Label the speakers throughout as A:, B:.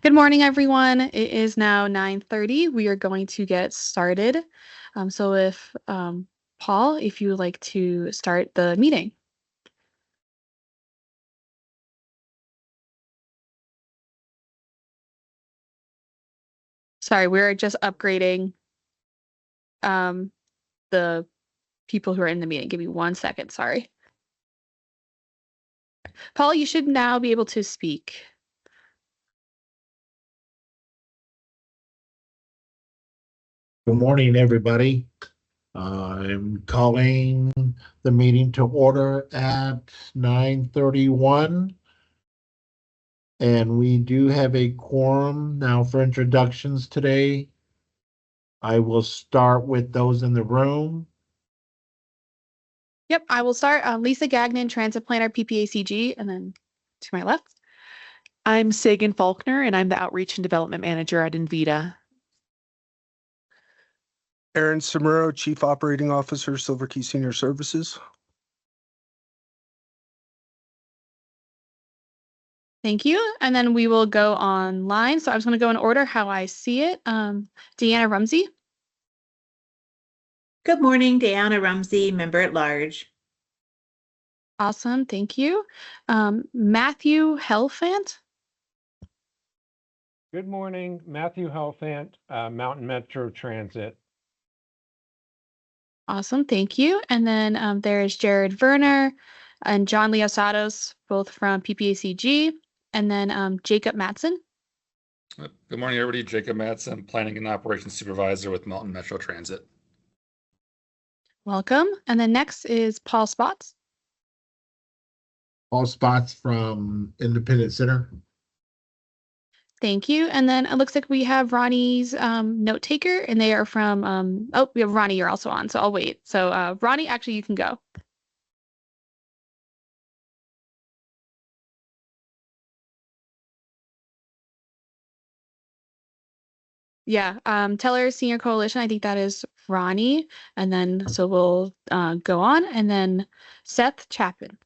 A: Good morning, everyone. It is now 9:30. We are going to get started. So if Paul, if you would like to start the meeting. Sorry, we're just upgrading the people who are in the meeting. Give me 1 second. Sorry. Paul, you should now be able to speak.
B: Good morning, everybody. I'm calling the meeting to order at 9:31. And we do have a quorum now for introductions today. I will start with those in the room.
A: Yep, I will start. Lisa Gagnon, Transit Planner, PPACG, and then to my left.
C: I'm Sagan Faulkner, and I'm the Outreach and Development Manager at Invita.
D: Aaron Samuro, Chief Operating Officer, Silver Key Senior Services.
A: Thank you. And then we will go online. So I'm just going to go in order how I see it. Deanna Rumsey.
E: Good morning, Diana Rumsey, Member at Large.
A: Awesome, thank you. Matthew Helfant.
F: Good morning, Matthew Helfant, Mountain Metro Transit.
A: Awesome, thank you. And then there's Jared Werner and John Leosados, both from PPACG. And then Jacob Matson.
G: Good morning, everybody. Jacob Matson, Planning and Operations Supervisor with Mountain Metro Transit.
A: Welcome. And then next is Paul Spots.
B: All spots from Independent Center.
A: Thank you. And then it looks like we have Ronnie's note taker, and they are from, oh, we have Ronnie, you're also on, so I'll wait. So Ronnie, actually, you can go. Yeah, Teller Senior Coalition, I think that is Ronnie. And then, so we'll go on. And then Seth Chapin.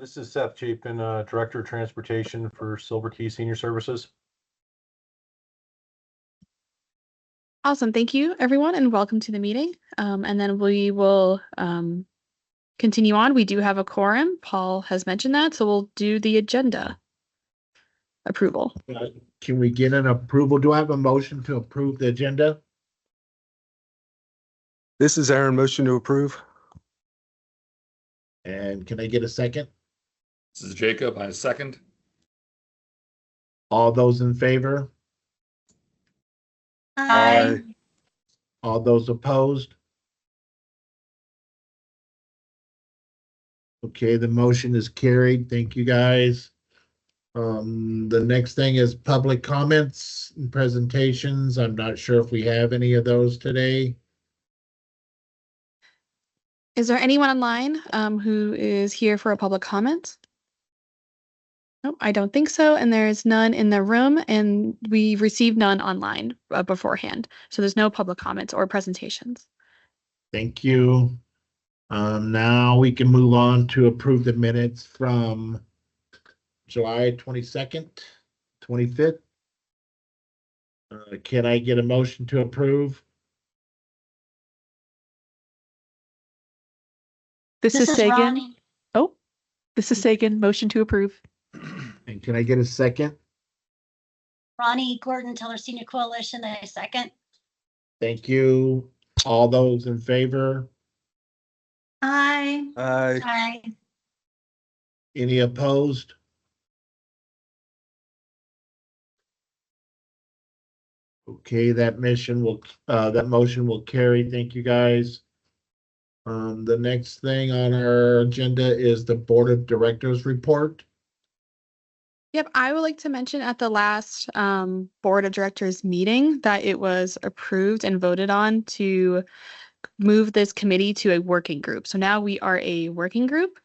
H: This is Seth Chapin, Director of Transportation for Silver Key Senior Services.
A: Awesome. Thank you, everyone, and welcome to the meeting. And then we will continue on. We do have a quorum. Paul has mentioned that, so we'll do the agenda approval.
B: Can we get an approval? Do I have a motion to approve the agenda?
D: This is Aaron, motion to approve.
B: And can I get a second?
G: This is Jacob, I second.
B: All those in favor?
G: Aye.
B: All those opposed? Okay, the motion is carried. Thank you, guys. The next thing is public comments and presentations. I'm not sure if we have any of those today.
A: Is there anyone online who is here for a public comment? Nope, I don't think so. And there's none in the room, and we received none online beforehand. So there's no public comments or presentations.
B: Thank you. Now we can move on to approve the minutes from July 22nd, 25th. Can I get a motion to approve?
C: This is Sagan.
I: Ronnie.
C: Oh, this is Sagan, motion to approve.
B: And can I get a second?
I: Ronnie Gordon, Teller Senior Coalition, I second.
B: Thank you. All those in favor?
E: Aye.
D: Aye.
I: Aye.
B: Any opposed? Okay, that motion will carry. Thank you, guys. The next thing on our agenda is the Board of Directors report.
A: Yep, I would like to mention at the last Board of Directors meeting that it was approved and voted on to move this committee to a working group. So now we are a working group.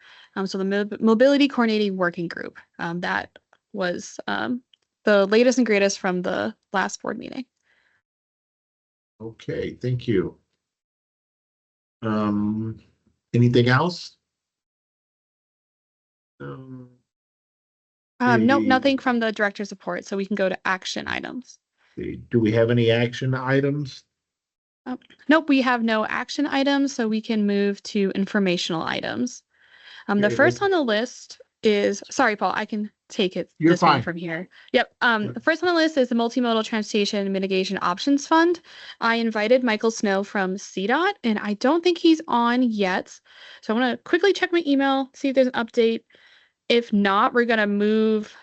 A: So the Mobility Coordinating Working Group. That was the latest and greatest from the last board meeting.
B: Okay, thank you. Anything else?
A: Nope,
B: The-
A: nothing from the director's report, so we can go to action items.
B: Do we have any action items?
A: Nope, we have no action items, so we can move to informational items. The
B: Okay,
A: first
B: let's-
A: on the list is, sorry, Paul, I can take it
B: You're
A: this one
B: fine.
A: from here. Yep. The first on the list is the Multimodal Transportation Mitigation Options Fund. I invited Michael Snow from CDOT, and I don't think he's on yet. So I want to quickly check my email, see if there's an update. If not, we're gonna move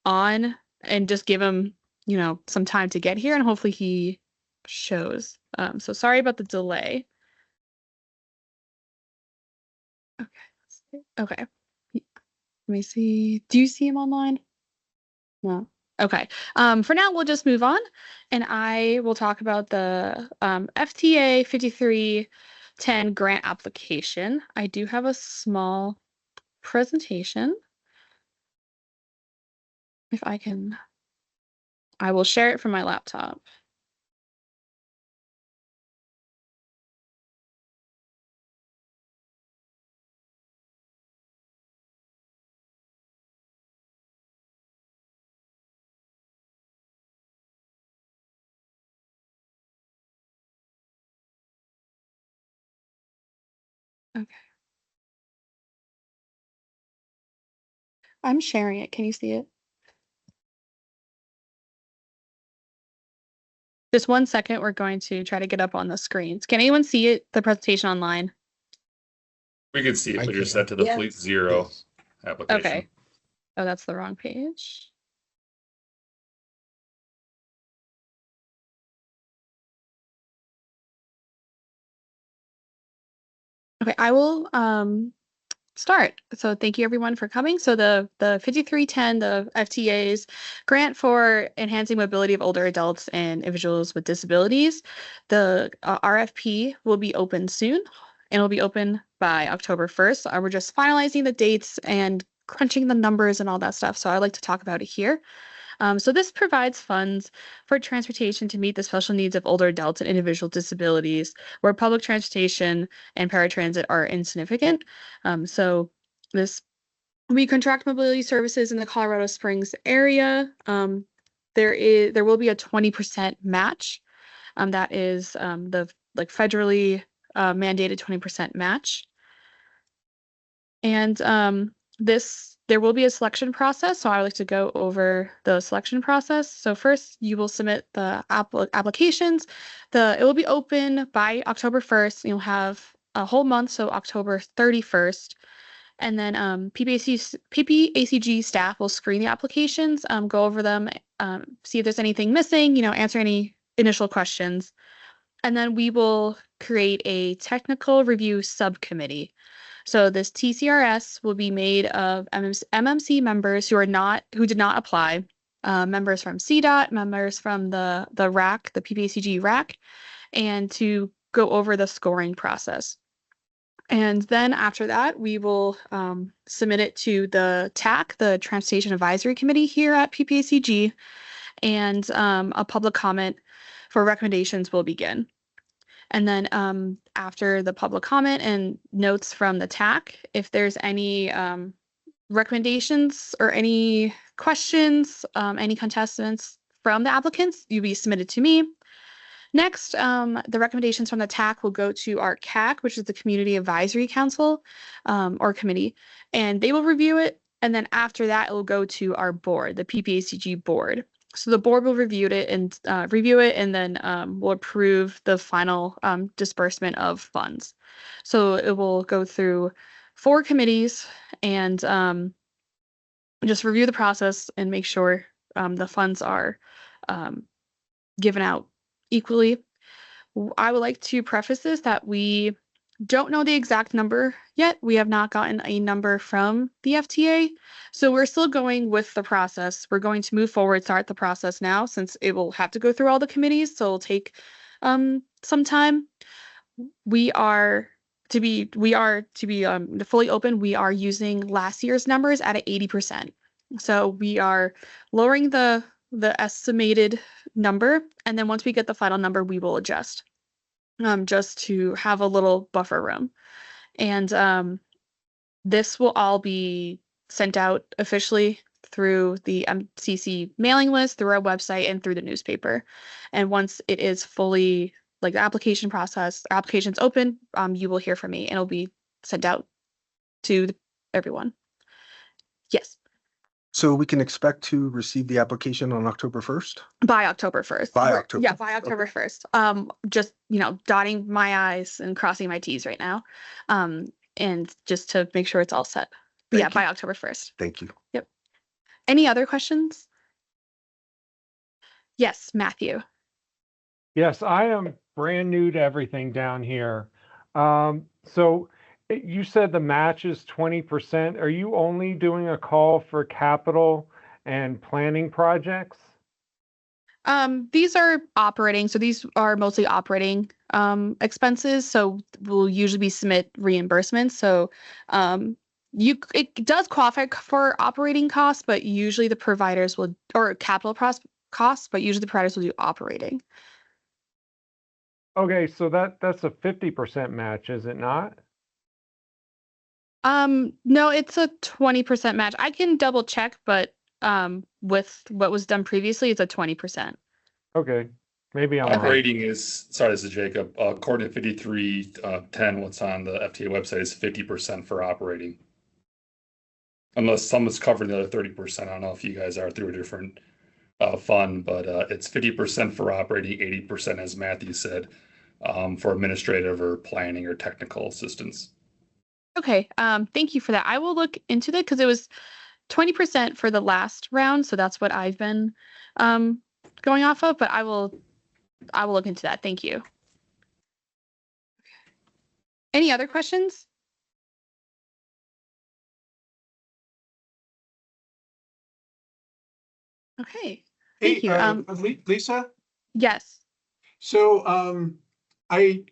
A: on and just give him, some time to get here, and hopefully he shows. So sorry about the delay. Okay. Let's see. Okay. Let me see. Do you see him online? No. Okay. For now, we'll just move on, and I will talk about the FTA 5310 grant application. I do have a small presentation. If I can, I will share it from my laptop. Okay. I'm sharing it. Can you see it? Just 1 second, we're going to try to get up on the screens. Can anyone see it, the presentation online?
G: We can see it,
B: I
G: but you're
B: can.
G: set to the
E: Yeah.
G: Fleet Zero application.
A: Okay. Oh, that's the wrong page. Okay, I will start. So thank you everyone for coming. So the 5310, the FTA's grant for enhancing mobility of older adults and individuals with disabilities. The RFP will be open soon, and it'll be open by October 1st. We're just finalizing the dates and crunching the numbers and all that stuff. So I'd like to talk about it here. So this provides funds for transportation to meet the special needs of older adults and individual disabilities where public transportation and paratransit are insignificant. So this we contract mobility services in the Colorado Springs area. There will be a 20% match. That is the federally mandated 20% match. And there will be a selection process, so I would like to go over the selection process. So first, you will submit the applications. It will be open by October 1st. You'll have a whole month, so October 31st. And then PPACG staff will screen the applications, go over them, see if there's anything missing, answer any initial questions. And then we will create a technical review subcommittee. So this TCRS will be made of MMC members who did not apply, members from CDOT, members from the RAC, the PPACG RAC, and to go over the scoring process. And then after that, we will submit it to the TAC, the Transportation Advisory Committee here at PPACG, and a public comment for recommendations will begin. And then after the public comment and notes from the TAC, if there's any recommendations or any questions, any contestants from the applicants, you'll be submitted to me. Next, the recommendations from the TAC will go to our CAC, which is the Community Advisory Council or committee, and they will review it. And then after that, it will go to our board, the PPACG board. So the board will review it, and then will approve the final disbursement of funds. So it will go through 4 committees and just review the process and make sure the funds are given out equally. I would like to preface this that we don't know the exact number yet. We have not gotten a number from the FTA. So we're still going with the process. We're going to move forward, start the process now, since it will have to go through all the committees. So it'll take some time. We are to be fully open. We are using last year's numbers at 80%. So we are lowering the estimated number, and then once we get the final number, we will adjust. Just to have a little buffer room. And this will all be sent out officially through the MCC mailing list, through our website, and through the newspaper. And once it is fully, like the application process, application's open, you will hear from me and it'll be sent out to everyone. Yes,
D: So we can expect to receive the application on October 1st?
A: by October 1st.
D: By
A: We're-
D: October.
A: Yeah, by October 1st. Just, dotting my I's and crossing my T's right now. And just to make sure it's all set. But yeah,
D: Thank you.
A: by October 1st.
D: Thank you.
A: Any other questions? Yes, Matthew.
F: Yes, I am brand new to everything down here. So you said the match is 20%. Are you only doing a call for capital and planning projects?
A: These are operating, so these are mostly operating expenses. So we'll usually submit reimbursements. So it does qualify for operating costs, but usually the providers will, or capital costs, but usually the providers will do operating.
F: Okay, so that's a 50% match, is it not?
A: No, it's a 20% match. I can double check, but with what was done previously, it's a 20%.
F: Okay, maybe I'm wrong.
G: Operating is, sorry, this is Jacob. According to 5310, what's on the FTA website is 50% for operating. Unless someone's covering the other 30%. I don't know if you guys are through a different fund, but it's 50% for operating, 80%, as Matthew said, for administrative or planning or technical assistance.
A: Okay, thank you for that. I will look into that because it was 20% for the last round, so that's what I've been going off of, but I will look into that. Thank you. Any other questions? Okay, thank you.
J: Lisa,
A: Yes.
J: so I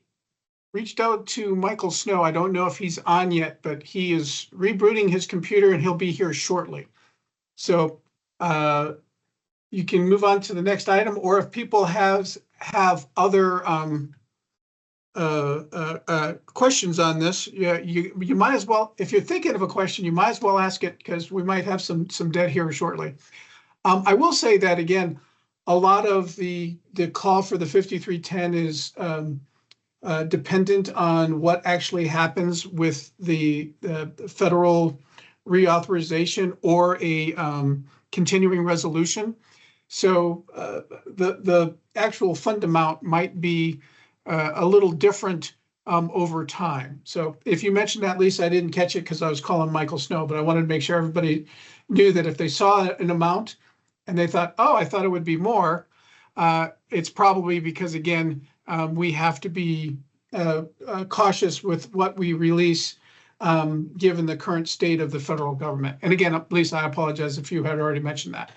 J: reached out to Michael Snow. I don't know if he's on yet, but he is rebooting his computer and he'll be here shortly. So you can move on to the next item, or if people have other questions on this, you might as well, if you're thinking of a question, you might as well ask it because we might have some dead here shortly. I will say that again, a lot of the call for the 5310 is dependent on what actually happens with the federal reauthorization or a continuing resolution. So the actual fund amount might be a little different over time. So if you mentioned that, Lisa, I didn't catch it because I was calling Michael Snow, but I wanted to make sure everybody knew that if they saw an amount and they thought, oh, I thought it would be more, it's probably because, again, we have to be cautious with what we release given the current state of the federal government. And again, Lisa, I apologize if you had already mentioned that.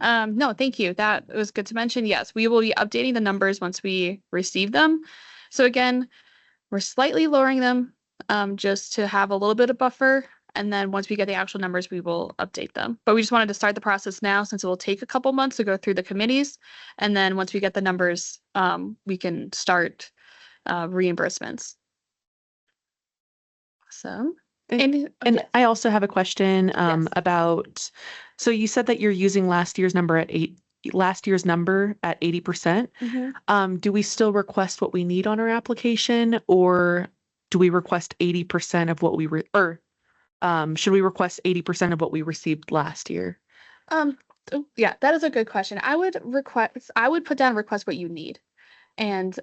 A: No, thank you. That was good to mention. Yes, we will be updating the numbers once we receive them. So again, we're slightly lowering them just to have a little bit of buffer. And then once we get the actual numbers, we will update them. But we just wanted to start the process now since it will take a couple months to go through the committees. And then once we get the numbers, we can start reimbursements. Awesome.
C: And I also have a question
A: Yes.
C: about, so you said that you're using last year's number at 80%.
A: Mm-hmm.
C: Do we still request what we need on our application, or do we request 80% of what we should we request 80% of what we received last year?
A: Yeah, that is a good question. I would put down request what you need. And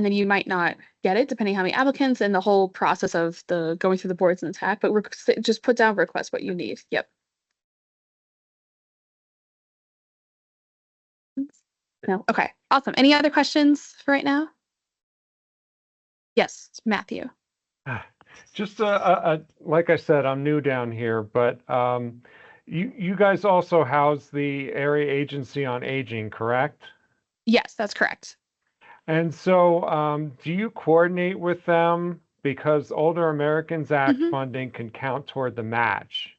A: then you might not get it depending how many applicants and the whole process of the going through the boards and attack, but just put down request what you need. Yep. No. Okay. Awesome. Any other questions for right now? Yes, Matthew.
F: Just like I said, I'm new down here, but you guys also house the Area Agency on Aging, correct?
A: Yes, that's correct.
F: And so do you coordinate with them? Because Older Americans Act
A: Mhm.
F: funding can count toward the match.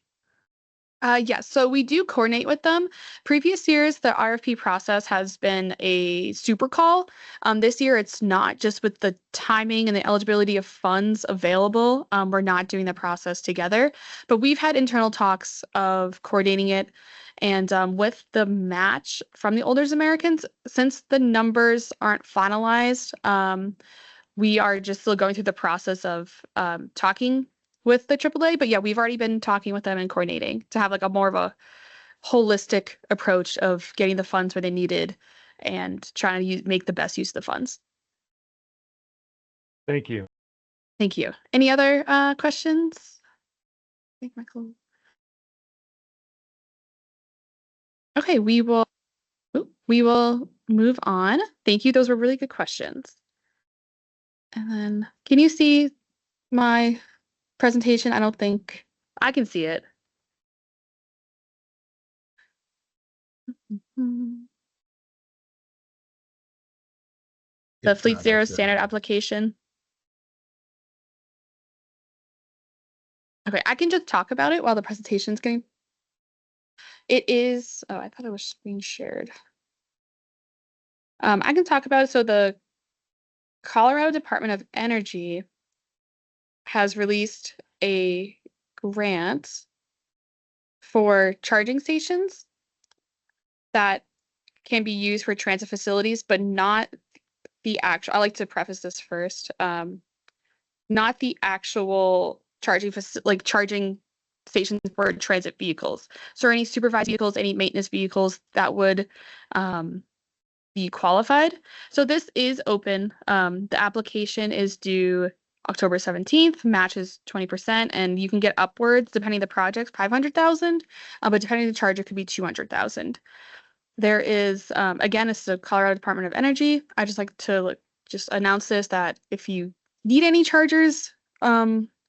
A: Yes, so we do coordinate with them. Previous years, the RFP process has been a super call. This year, it's not, just with the timing and the eligibility of funds available. We're not doing the process together, but we've had internal talks of coordinating it. And with the match from the Older Americans, since the numbers aren't finalized, we are just still going through the process of talking with the AAA. But yeah, we've already been talking with them and coordinating to have like a more of a holistic approach of getting the funds where they needed and trying to make the best use of the funds.
F: Thank you.
A: Thank you. Any other questions? I think Michael. Okay, we will move on. Thank you. Those were really good questions. And then, can you see my presentation? I don't think I can see it. The
B: It's
A: Fleet
B: not
A: Zero
B: up there.
A: standard application. Okay, I can just talk about it while the presentation's getting. It is, oh, I thought it was being shared. I can talk about it. So the Colorado Department of Energy has released a grant for charging stations that can be used for transit facilities, but not the actual, I like to preface this first, not the actual charging like charging stations for transit vehicles. So any supervised vehicles, any maintenance vehicles that would be qualified. So this is open. The application is due October 17th, matches 20%, and you can get upwards depending on the project, 500,000, but depending on the charge, it could be 200,000. There is, again, it's the Colorado Department of Energy. I just like to just announce this, that if you need any chargers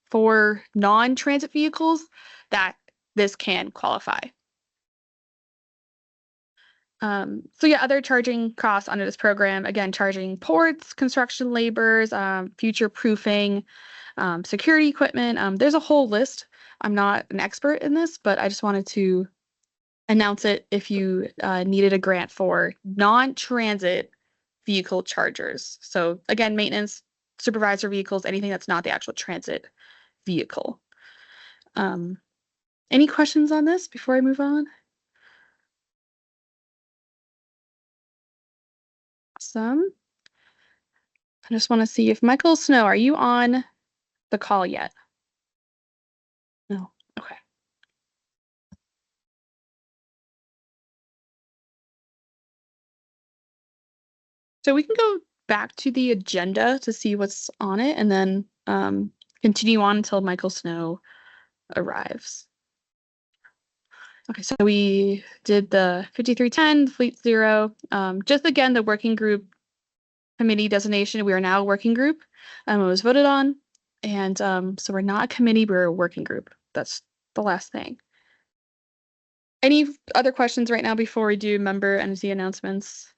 A: for non-transit vehicles, that this can qualify. So yeah, other charging costs under this program, again, charging ports, construction labors, future proofing, security equipment. There's a whole list. I'm not an expert in this, but I just wanted to announce it if you needed a grant for non-transit vehicle chargers. So again, maintenance, supervisor vehicles, anything that's not the actual transit vehicle. Any questions on this before I move on? Awesome. I just want to see if Michael Snow, are you on the call yet? No. Okay. So we can go back to the agenda to see what's on it and then continue on until Michael Snow arrives. Okay, so we did the 5310, Fleet Zero. Just again, the working group committee designation. We are now a working group. It was voted on. And so we're not a committee, we're a working group. That's the last thing. Any other questions right now before we do member entity announcements?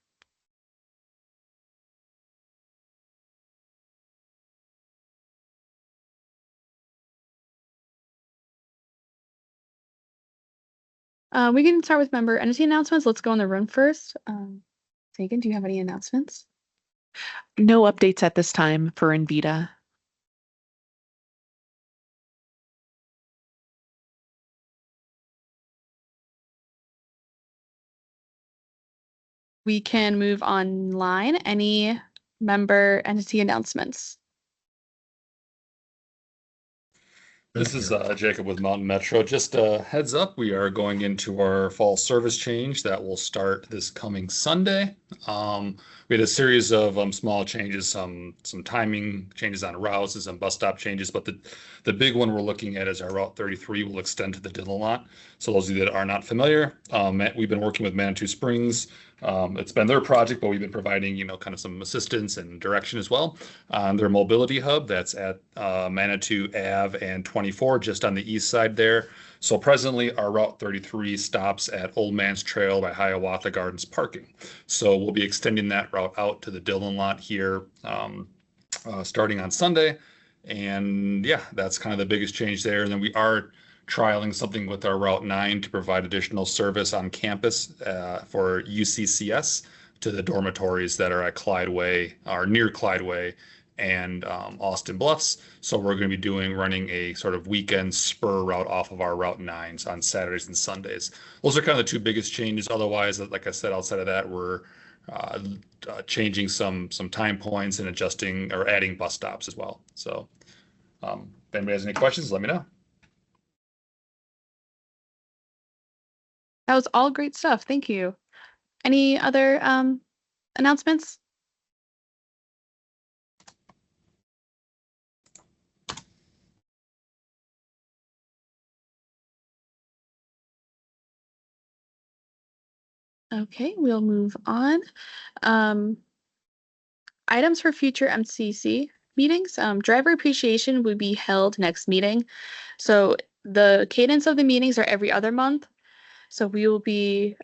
A: We can start with member entity announcements. Let's go in the room first. Sagan, do you have any announcements?
C: No updates at this time for Invita.
A: We can move online. Any member entity announcements?
G: This is Jacob with Mountain Metro. Just a heads up, we are going into our fall service change that will start this coming Sunday. We had a series of small changes, some timing changes on routes and some bus stop changes, but the big one we're looking at is our Route 33 will extend to the Dillon lot. So those of you that are not familiar, we've been working with Manitou Springs. It's been their project, but we've been providing, kind of some assistance and direction as well on their mobility hub that's at Manitou Ave and 24, just on the east side there. So presently, our Route 33 stops at Old Man's Trail by Hiawatha Gardens parking. So we'll be extending that route out to the Dillon lot here starting on Sunday. And yeah, that's kind of the biggest change there. And then we are trialing something with our Route 9 to provide additional service on campus for UCCS to the dormitories that are at Clydeway or near Clydeway and Austin Bluffs. So we're going to be running a sort of weekend spur route off of our Route 9s on Saturdays and Sundays. Those are kind of the two biggest changes. Otherwise, like I said, outside of that, we're changing some time points and adjusting or adding bus stops as well. So if anybody has any questions, let me know.
A: That was all great stuff. Thank you. Any other announcements? Okay, we'll move on. Items for future MCC meetings. Driver appreciation would be held next meeting. So the cadence of the meetings are every other month. So we will be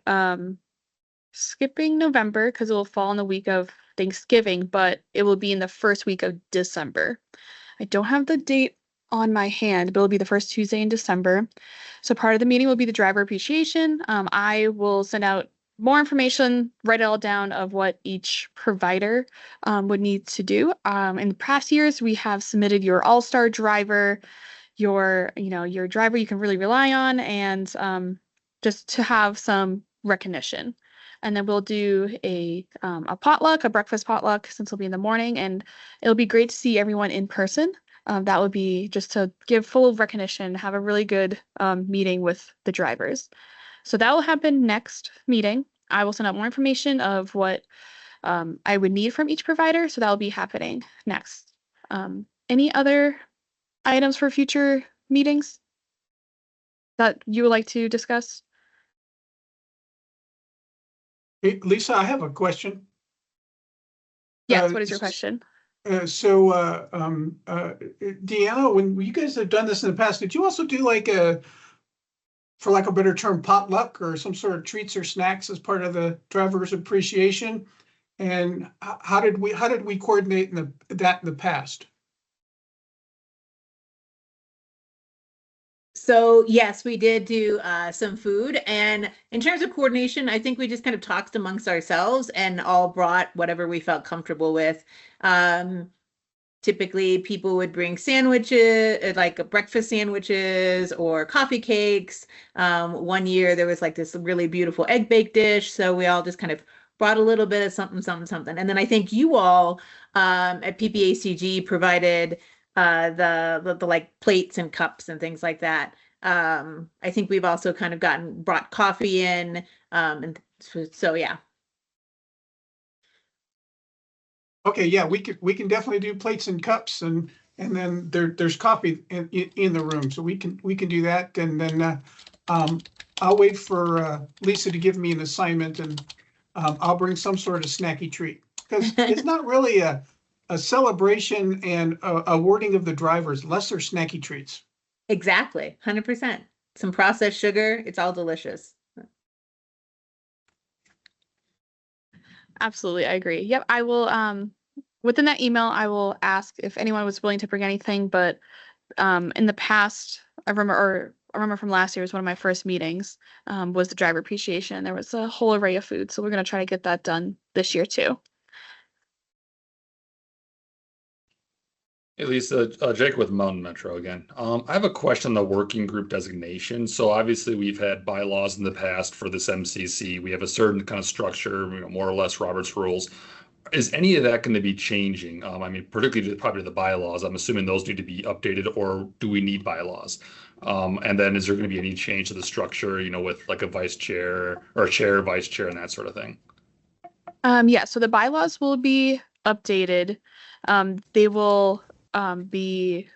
A: skipping November because it will fall in the week of Thanksgiving, but it will be in the first week of December. I don't have the date on my hand, but it'll be the first Tuesday in December. So part of the meeting will be the driver appreciation. I will send out more information, write it all down of what each provider would need to do. In the past years, we have submitted your all-star driver, your driver you can really rely on, and just to have some recognition. And then we'll do a potluck, a breakfast potluck, since it'll be in the morning, and it'll be great to see everyone in person. That would be just to give full recognition, have a really good meeting with the drivers. So that will happen next meeting. I will send out more information of what I would need from each provider. So that will be happening next. Any other items for future meetings that you would like to discuss?
J: Hey, Lisa, I have a question.
A: Yes, what is your question?
J: Deanna, when you guys have done this in the past, did you also do like for lack of a better term, potluck or some sort of treats or snacks as part of the driver's appreciation? And how did we coordinate that in the past?
E: So yes, we did do some food, and in terms of coordination, I think we just kind of talked amongst ourselves and all brought whatever we felt comfortable with. Typically, people would bring sandwiches, like breakfast sandwiches or coffee cakes. One year there was like this really beautiful egg bake dish, so we all just kind of brought a little bit of something, something, something. And then I think you all at PPACG provided the like plates and cups and things like that. I think we've also kind of brought coffee in, and so yeah.
J: Okay, yeah, we can definitely do plates and cups, and then there's coffee in the room, so we can do that, and then I'll wait for Lisa to give me an assignment, and I'll bring some sort of snacky treat, because it's not really a celebration and awarding of the drivers unless they're snacky treats.
E: Exactly, 100%. Some processed sugar, it's all delicious.
A: Absolutely, I agree. Yep, I will within that email I will ask if anyone was willing to bring anything, but in the past I remember from last year was one of my first meetings was the driver appreciation. There was a whole array of food, so we're going to try to get that done this year too.
G: Hey Lisa, Jake with Mountain Metro again. I have a question on the working group designation. So obviously we've had bylaws in the past for this MCC. We have a certain kind of structure, more or less Robert's rules. Is any of that going to be changing? I mean, particularly probably the bylaws. I'm assuming those need to be updated, or do we need bylaws? And then is there going to be any change to the structure, with like a vice chair or a chair, vice chair, and that sort of thing?
A: Yeah, so the bylaws will be updated. They will be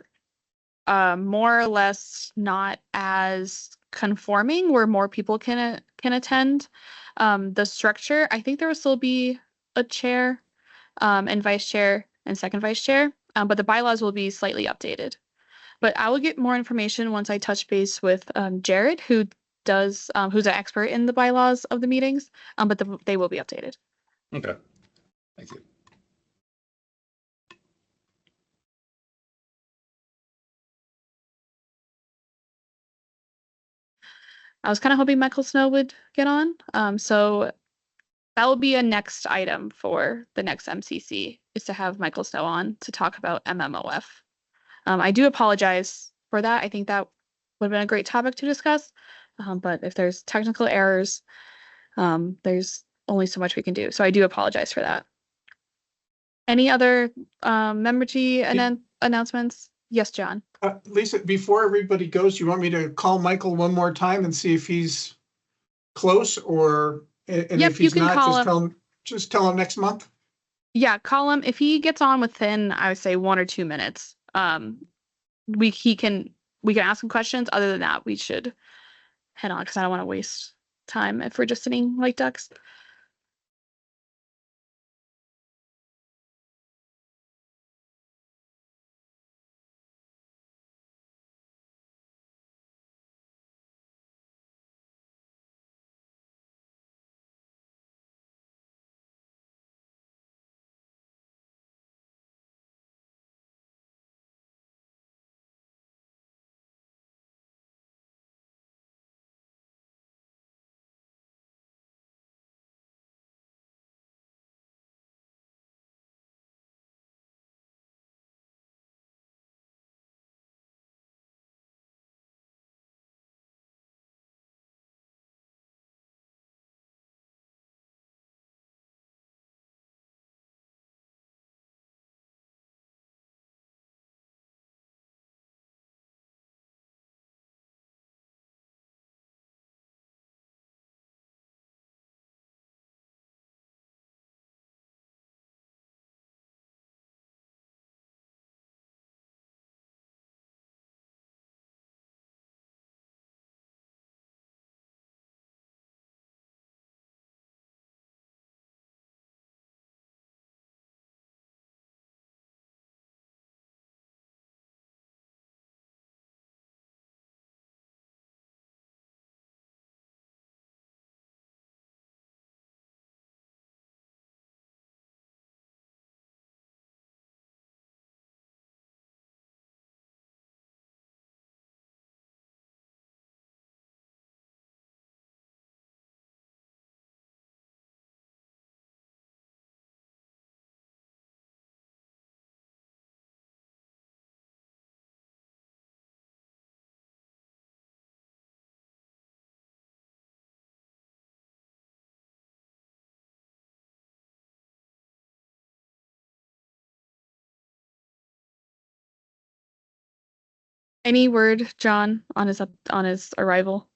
A: more or less not as conforming where more people can attend. The structure, I think there will still be a chair and vice chair and second vice chair, but the bylaws will be slightly updated. But I will get more information once I touch base with Jared, who's an expert in the bylaws of the meetings, but they will be updated.
G: Okay, thank you.
A: I was kind of hoping Michael Snow would get on. So that will be a next item for the next MCC, is to have Michael Snow on to talk about MMOF. I do apologize for that. I think that would have been a great topic to discuss. But if there's technical errors, there's only so much we can do. So I do apologize for that. Any other membership announcements? Yes, John.
J: Lisa, before everybody goes, you want me to call Michael one more time and see if he's close, or, and
A: Yep,
J: if
A: you
J: he's
A: can
J: not,
A: call
J: just tell him next month?
A: Yeah, call him. If he gets on within, I would say 1 or 2 minutes, we can ask him questions. Other than that, we should head on, because I don't want to waste time if we're just sitting like ducks. Any word, John, on his arrival?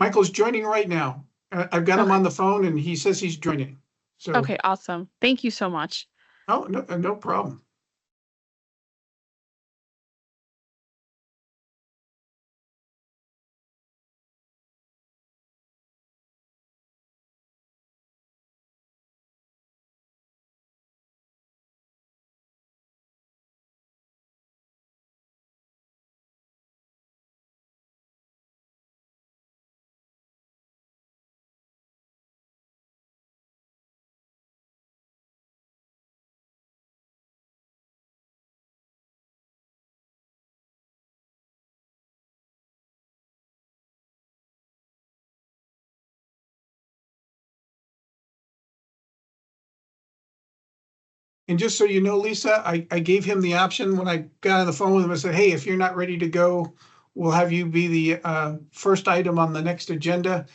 J: Michael's joining right now. I've got him
A: Okay.
J: on the phone and he says he's joining. So,
A: Okay, awesome. Thank you so much.
J: oh, no problem. And just so you know, Lisa, I gave him the option when I got on the phone with him. I said, hey, if you're not ready to go, we'll have you be the first item on the next agenda.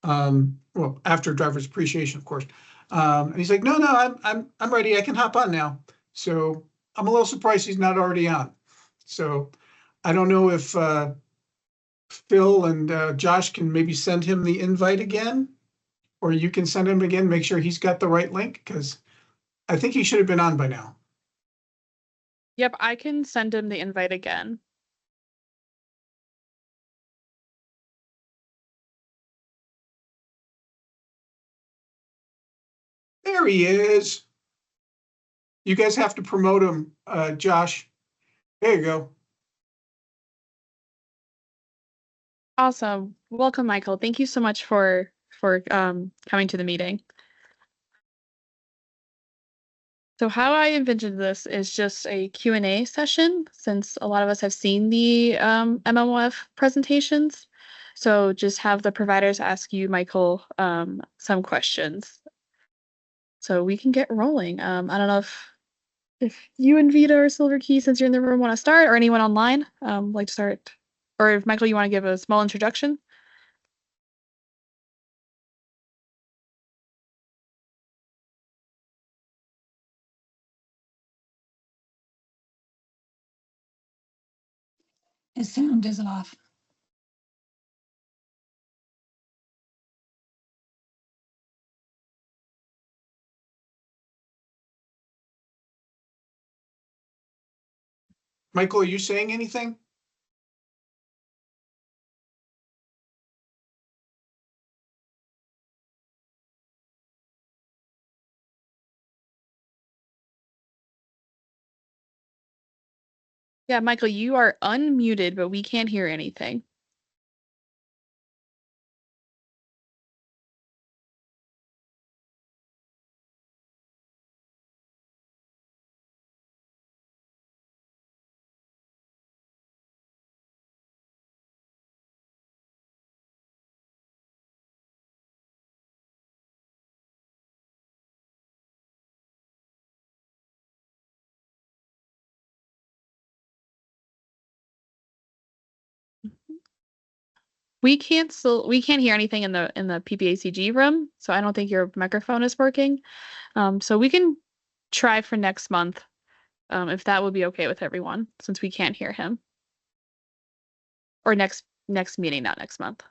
J: Well, after driver's appreciation, of course. And he's like, no, I'm ready. I can hop on now. So I'm a little surprised he's not already on. So I don't know if Phil and Josh can maybe send him the invite again, or you can send him again, make sure he's got the right link, because I think he should have been on by now.
A: Yep, I can send him the invite again.
J: There he is. You guys have to promote him, Josh. There you go.
A: Awesome. Welcome, Michael. Thank you so much for coming to the meeting. So how I envisioned this is just a Q&A session, since a lot of us have seen the MMOF presentations. So just have the providers ask you, Michael, some questions. So we can get rolling. I don't know if you and Vita or Silver Key, since you're in the room, want to start, or anyone online like to start, or if Michael, you want to give a small introduction.
I: His sound is off.
J: Michael, are you saying anything?
A: Yeah, Michael, you are unmuted, but we can't hear anything. We can't hear anything in the PPACG room, so I don't think your microphone is working. So we can try for next month, if that would be okay with everyone, since we can't hear him. Or next meeting, not next month.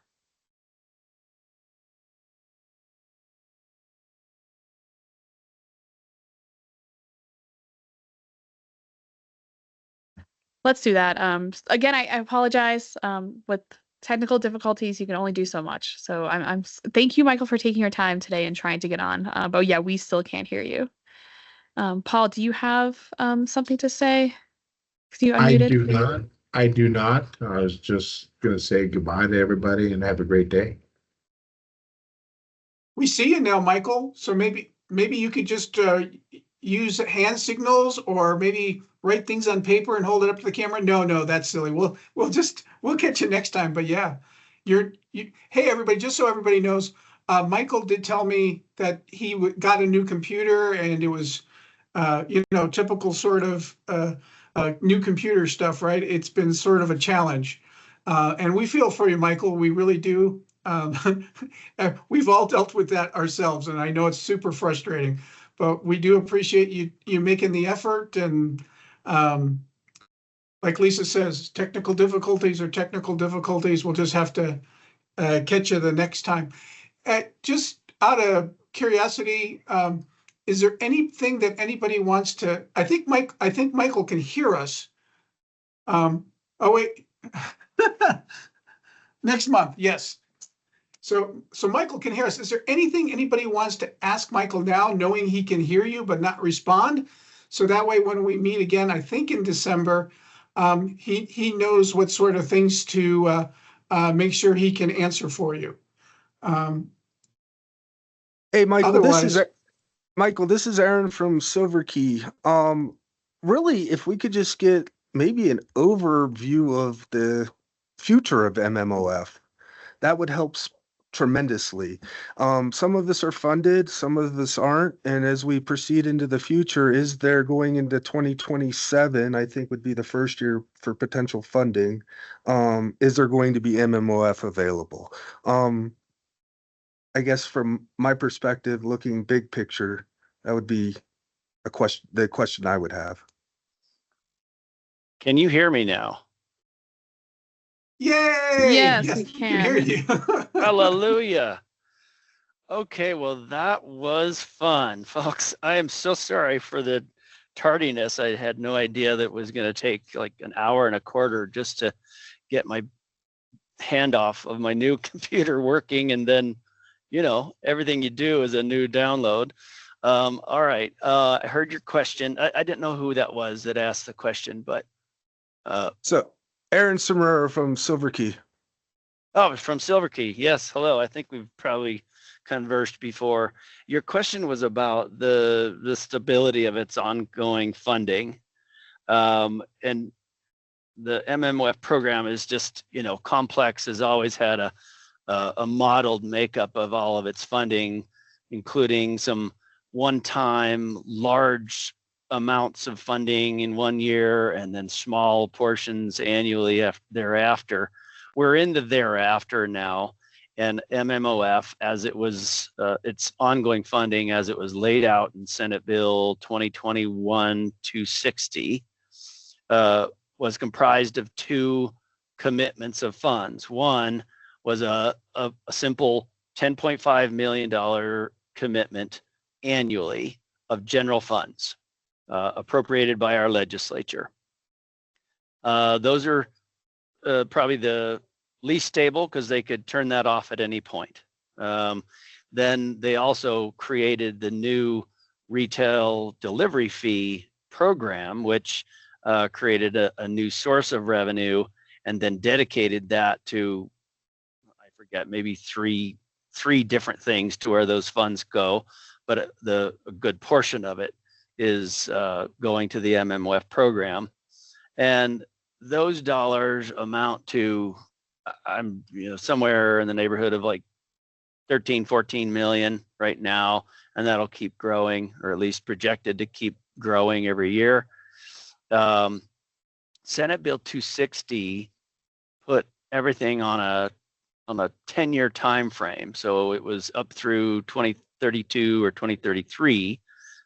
A: Let's do that. Again, I apologize. With technical difficulties, you can only do so much. So thank you, Michael, for taking your time today and trying to get on. But yeah, we still can't hear you. Paul, do you have something to say? 'Cause you
B: I
A: unmuted.
B: do not. I do not. I was just going to say goodbye to everybody and have a great day.
J: We see you now, Michael. So maybe you could just use hand signals, or maybe write things on paper and hold it up to the camera. No, that's silly. We'll catch you next time. But yeah, hey everybody, just so everybody knows, Michael did tell me that he got a new computer, and it was typical sort of new computer stuff, right? It's been sort of a challenge. And we feel for you, Michael. We really do. We've all dealt with that ourselves, and I know it's super frustrating, but we do appreciate you making the effort. And like Lisa says, technical difficulties are technical difficulties. We'll just have to catch you the next time. Just out of curiosity, is there anything that anybody wants to? I think Michael can hear us. Oh wait, next month, yes. So Michael can hear us. Is there anything anybody wants to ask Michael now, knowing he can hear you but not respond? So that way, when we meet again, I think in December, he knows what sort of things to make sure he can answer for you.
D: Hey, Michael,
J: Otherwise,
D: Michael, this is Aaron from Silver Key. Really, if we could just get maybe an overview of the future of MMOF, that would help tremendously. Some of us are funded, some of us aren't, and as we proceed into the future, is there going into 2027, I think would be the first year for potential funding, is there going to be MMOF available? I guess from my perspective, looking big picture, that would be the question I would have.
K: Can you hear me now?
J: yay!
A: Yes, we
J: we can hear you.
K: Hallelujah. Okay, well, that was fun, folks. I am so sorry for the tardiness. I had no idea that it was going to take like an hour and a quarter just to get my handoff of my new computer working. And then, everything you do is a new download. All right. I heard your question. I didn't know who that was that asked the question, but.
D: So Aaron Sombrero from Silver Key.
K: Oh, it's from Silver Key. Yes. Hello. I think we've probably conversed before. Your question was about the stability of its ongoing funding. And the MMOF program is just, complex, has always had a modeled makeup of all of its funding, including some one-time large amounts of funding in one year and then small portions annually thereafter. We're in the thereafter now, and MMOF, as it was, its ongoing funding as it was laid out in Senate Bill 2021-260, was comprised of two commitments of funds. One was a simple $10.5 million commitment annually of general funds appropriated by our legislature. Those are probably the least stable because they could turn that off at any point. Then they also created the new retail delivery fee program, which created a new source of revenue and then dedicated that to, I forget, maybe three different things to where those funds go, but a good portion of it is going to the MMOF program. And those dollars amount to, I'm somewhere in the neighborhood of like 13-14 million right now, and that'll keep growing, or at least projected to keep growing every year. Senate Bill 260 put everything on a 10-year time frame, so it was up through 2032 or 2033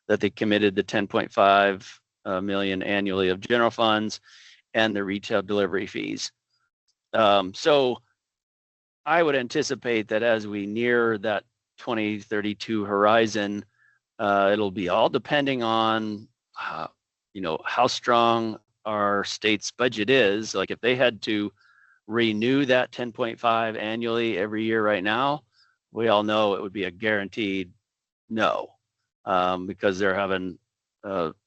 K: that they committed the 10.5 million annually of general funds and the retail delivery fees. So I would anticipate that as we near that 2032 horizon, it'll be all depending on how strong our state's budget is. Like if they had to renew that 10.5 annually every year right now, we all know it would be a guaranteed no, because they're having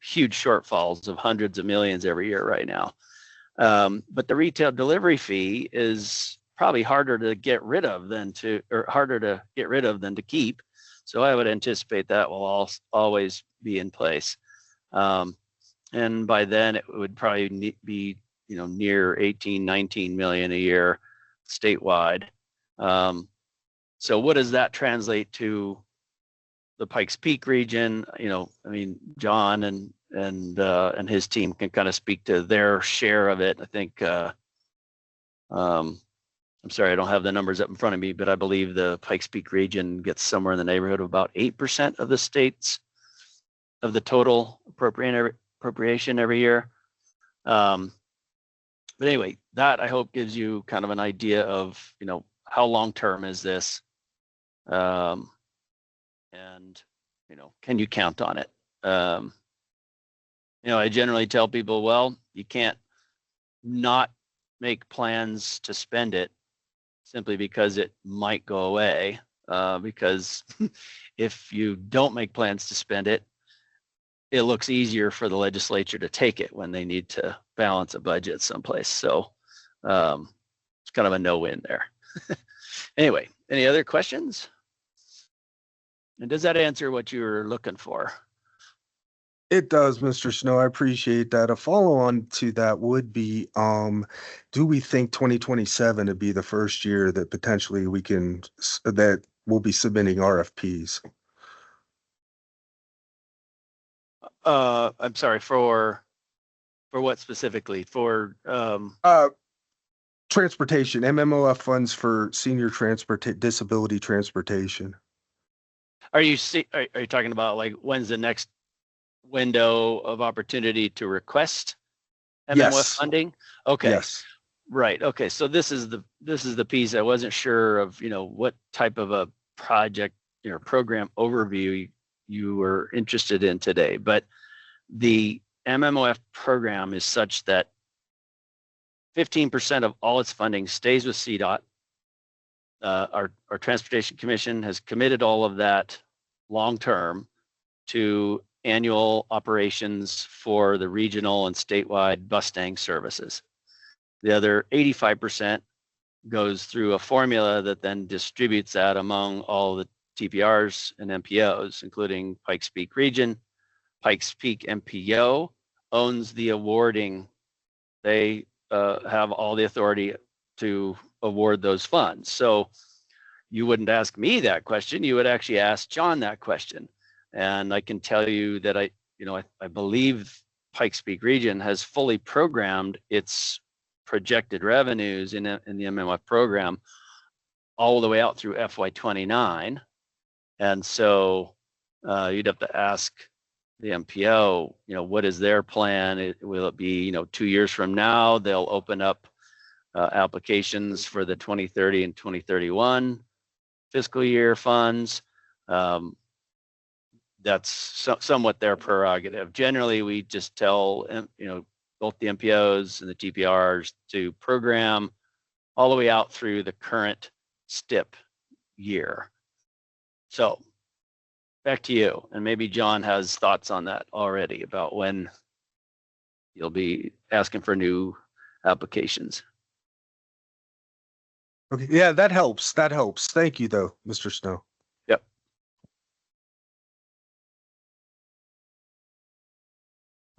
K: huge shortfalls of hundreds of millions every year right now. But the retail delivery fee is probably harder to get rid of than to keep. So I would anticipate that will always be in place. And by then it would probably be, near 18, 19 million a year statewide. So what does that translate to the Pikes Peak region? John and his team can kind of speak to their share of it. I think, I'm sorry, I don't have the numbers up in front of me, but I believe the Pikes Peak region gets somewhere in the neighborhood of about 8% of the state's, of the total appropriation every year. But anyway, that I hope gives you kind of an idea of, how long-term is this? And, can you count on it? I generally tell people, well, you can't not make plans to spend it simply because it might go away. Because if you don't make plans to spend it, it looks easier for the legislature to take it when they need to balance a budget someplace. So it's kind of a no-win there. Anyway, any other questions? And does that answer what you were looking for?
D: It does, Mr. Snow. I appreciate that. A follow-on to that would be, do we think 2027 to be the first year that potentially that we'll be submitting RFPs?
K: I'm sorry, for what specifically? For
D: transportation, MMOF funds for senior disability transportation.
K: Are you talking about like when's the next window of opportunity to request MMOF funding? Okay.
D: Yes.
K: Right. Okay. So this is the piece I wasn't sure of, what type of a project or program overview you were interested in today. But the MMOF program is such that 15% of all its funding stays with CDOT. Our Transportation Commission has committed all of that long-term to annual operations for the regional and statewide Mustang services. The other 85% goes through a formula that then distributes that among all the TPRs and MPOs, including Pikes Peak Region. Pikes Peak MPO owns the awarding. They have all the authority to award those funds. So you wouldn't ask me that question. You would actually ask John that question. And I can tell you that I believe Pikes Peak Region has fully programmed its projected revenues in the MMF program all the way out through FY29. And so you'd have to ask the MPO, what is their plan? Will it be, 2 years from now, they'll open up applications for the 2030 and 2031 fiscal year funds. That's somewhat their prerogative. Generally, we just tell, both the MPOs and the TPRs to program all the way out through the current STIP year. So back to you. And maybe John has thoughts on that already about when you'll be asking for new applications.
D: Okay, yeah, that helps. That helps. Thank you, though, Mr. Snow.
K: Yep.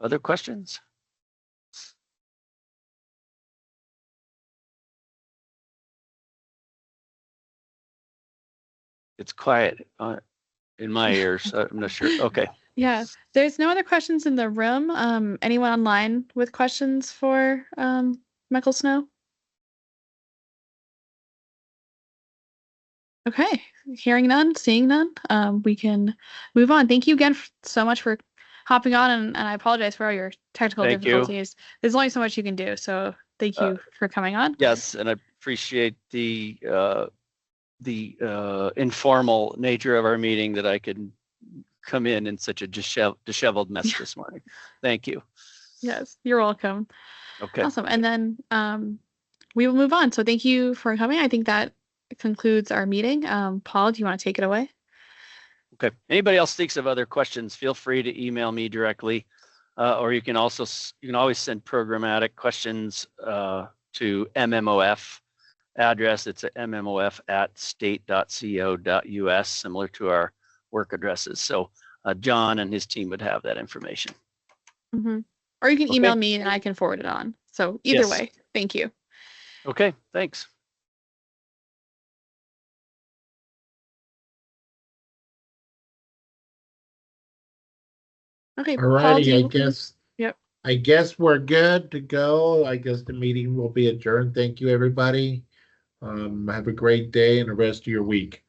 K: Other questions? It's quiet in my ears. So I'm not sure. Okay.
A: Yeah, there's no other questions in the room. Anyone online with questions for Michael Snow? Okay, hearing none, seeing none, we can move on. Thank you again so much for hopping on, and I apologize for all your technical
K: Thank you.
A: difficulties. There's only so much you can do, so thank you for coming on.
K: Yes, and I appreciate the informal nature of our meeting, that I could come in such a disheveled mess this morning. Thank you.
A: Yes, you're welcome.
K: Okay.
A: Awesome. And then we will move on. So thank you for coming. I think that concludes our meeting. Paul, do you want to take it away?
K: Okay. Anybody else thinks of other questions, feel free to email me directly, or you can always send programmatic questions to MMOF address. It's at mmof@state.co.us, similar to our work addresses. So John and his team would have that information.
A: Mm-hmm. Or you can email me and I can forward it on. So either way, thank you.
K: Okay, thanks.
A: Okay,
B: All
A: Paul,
B: righty,
A: do you...
B: I guess.
A: Yep.
B: I guess we're good to go. I guess the meeting will be adjourned. Thank you, everybody. Have a great day and the rest of your week.